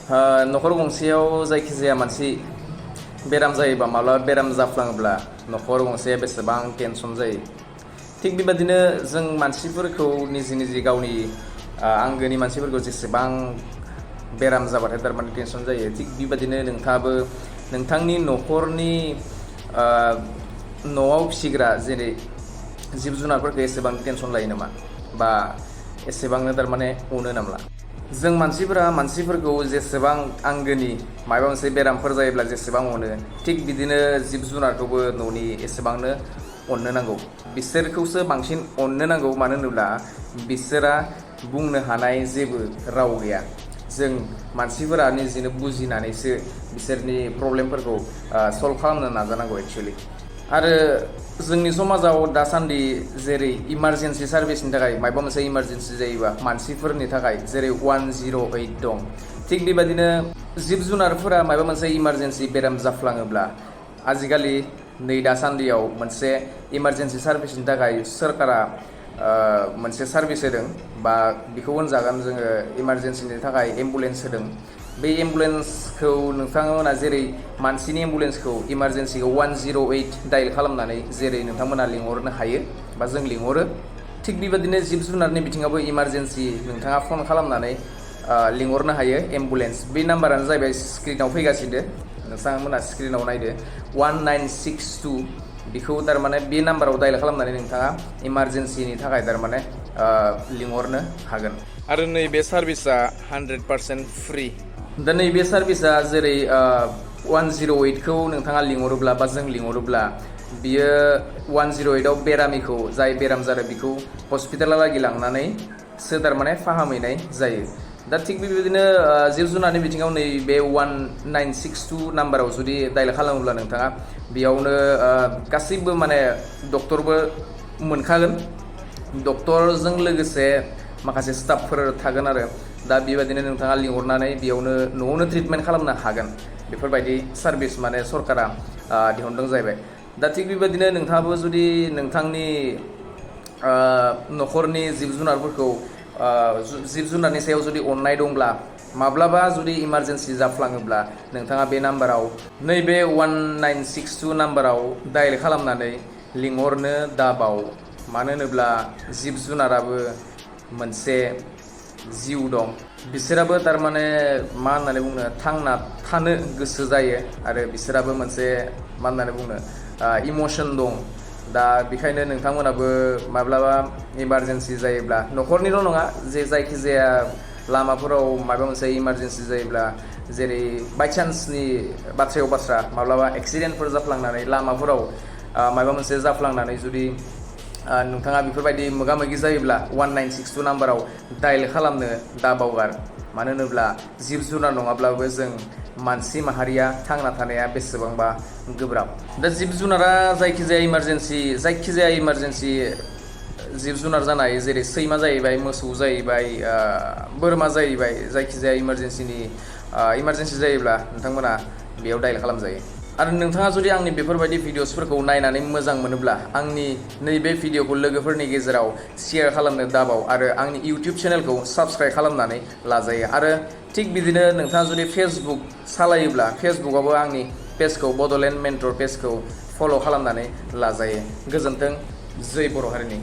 न'खर गंसेयाव जायखिजाया मानसि बेराम जायोबा माब्लाबा बेराम जाफ्लाङोब्ला न'खर गंसेया बेसेबां टेनसन जायो। थिग बेबादिनो जों मानसिफोरखौ निजि गावनि आंगोनि मानसिफोरखौ जेसेबां बेराम जाबाथाय थारमाने टेनसन जायो, थिग बेबादिनो नोंथाङाबो नोंथांनि न'खरनि न'आव फिसिग्रा जेरै जिब जुनारफोरखौ एसेबां टेनसन लायो नामा, बा एसेबांनो थारमाने अनो नामा? जों मानसिफोरखौ जेसेबां आंगोनि माबा मोनसे बेरामफोर जायोब्ला जेसेबां अनो, थिग बिदिनो जिब जुनारखौबो न'नि एसेबांनो अननो नांगौ। बिसोरखौसो बांसिन अननो नांगौ, मानो होनोब्ला बिसोरा बुंनो हानाय जेबो राव गैया। जों मानसिफोरा निजेनो बुजिनानैसो बिसोरनि प्रब्लेमफोरखौ सल्भ खालामनो नाजानांगौ एक्सुवेलि। आरो जोंनि समाजाव दासान्दि जेरै इमारजेन्सि सार्भिसनि थाखाय माबा मोनसे इमारजेन्सि जायोबा मानसिफोरनि थाखाय जेरै 108 दं, थिग बेबादिनो जिब जुनारफोरा माबा मोनसे इमारजेन्सि बेराम जाफ्लाङोब्ला आजिखालि नै दासान्दियाव मोनसे इमारजेन्सि सार्भिसनि थाखाय सोरखारा मोनसे सार्भिस होदों, बा बेखौ होनजागोन जोङो इमारजेन्सिनि थाखाय एम्बुलेन्स होदों। बे एम्बुलेन्सखौ नोंथांमोना जेरै मानसिनि एम्बुलेन्सखौ इमारजेन्सिखौ 108 डायल खालामनानै जेरै नोंथांमोना लिंहरनो हायो बा जों लिंहरो, थिग बेबादिनो जिब जुनारनि बिथिङावबो इमारजेन्सि नोंथाङा फन खालामनानै लिंहरनो हायो एम्बुलेन्स। बे नाम्बारानो जाहैबाय स्क्रिनाव फैगासिनो, नोंथांमोना स्क्रिनाव नायदो 1962। बेखौ थारमाने बे नाम्बाराव डायल खालामनानै नोंथाङा इमारजेन्सिनि थाखाय थारमाने लिंहरनो हागोन। आरो नैबे सार्भिसा 100% फ्रि। दा नैबे सार्भिसा जेरै 108खौ नोंथाङा लिंहरोब्ला बा जों लिंहरोब्ला बियो 108आव बेरामिखौ जाय बेराम जादों बेखौ हस्पिटालागि लांनानैसो थारमाने फाहामहैनाय जायो। दा थिग बेबायदिनो जिब जुनारनि बिथिङाव नैबे 1962 नाम्बाराव जुदि डायल खालामोब्ला नोंथाङा बेयावनो गासैबो माने डक्टरबो मोनखागोन, डक्टरजों लोगोसे माखासे स्टाफफोर थागोन आरो दा बेबायदिनो नोंथाङा लिंहरनानै बेयावनो न'आवनो ट्रिटमेन्ट खालामनो हागोन। बेफोरबायदि सार्भिस माने सरकारा दिहुनदों जाहैबाय। दा थिग बेबायदिनो नोंथाङाबो जुदि नोंथांनि न'खरनि जिब जुनारनि सायाव जुदि अननाय दंब्ला, माब्लाबा जुदि इमारजेन्सि जाफ्लाङोब्ला नोंथाङा बे नाम्बाराव नैबे 1962 नाम्बाराव डायल खालामनानै लिंहरनो दाबाव। मानो होनोब्ला जिब जुनाराबो मोनसे जिउ दं, बिसोराबो थारमाने मा होननानै बुंनो थांना थानो गोसो जायो, आरो बिसोराबो मोनसे मा होननानै बुंनो इमसन दं। दा बेखायनो नोंथांमोनाबो माब्लाबा इमारजेन्सि जायोब्ला न'खरनिल' नङा, जायखिजाया लामाफोराव माबा मोनसे इमारजेन्सि जायोब्ला, जेरै बायचान्सनि बाथ्रायाव बाथ्रा माब्लाबा एक्सिडेन्टफोर जाफ्लांनानै लामाफोराव माबा मोनसे जाफ्लांनानै जुदि नोंथाङा बेफोरबायदि मोगा मोगि जायोब्ला 1962 नाम्बाराव डायल खालामनो दाबावगार। मानो होनोब्ला जिब जुनार नङाब्लाबो जों मानसि माहारिया थांना थानाया बेसेबांबा गोब्राब। दा जिब जुनारा जायखिजाया इमारजेन्सि जिब जुनार जानाय, जेरै सैमा जाहैबाय, मोसौ जाहैबाय, बोरमा जाहैबाय, जायखिजाया इमारजेन्सि जायोब्ला नोंथांमोना बेयाव डायल खालामजायो। आरो नोंथाङा जुदि आंनि बेफोरबायदि भिडिअसफोरखौ नायनानै मोजां मोनोब्ला आंनि नैबे भिडिअखौ लोगोफोरनि गेजेराव शेयार खालामनो दाबाव, आरो आंनि इउटिउब चेनेलखौ साबस्क्राइब खालामनानै लाजायो। आरो थिग बिदिनो नोंथाङा जुदि फेसबुक सालायोब्ला फेसबुकआवबो आंनि पेजखौ बड'लेण्ड मेन्टर पेजखौ फल' खालामनानै लाजायो। गोजोन्थों, जै बर' हारिनि।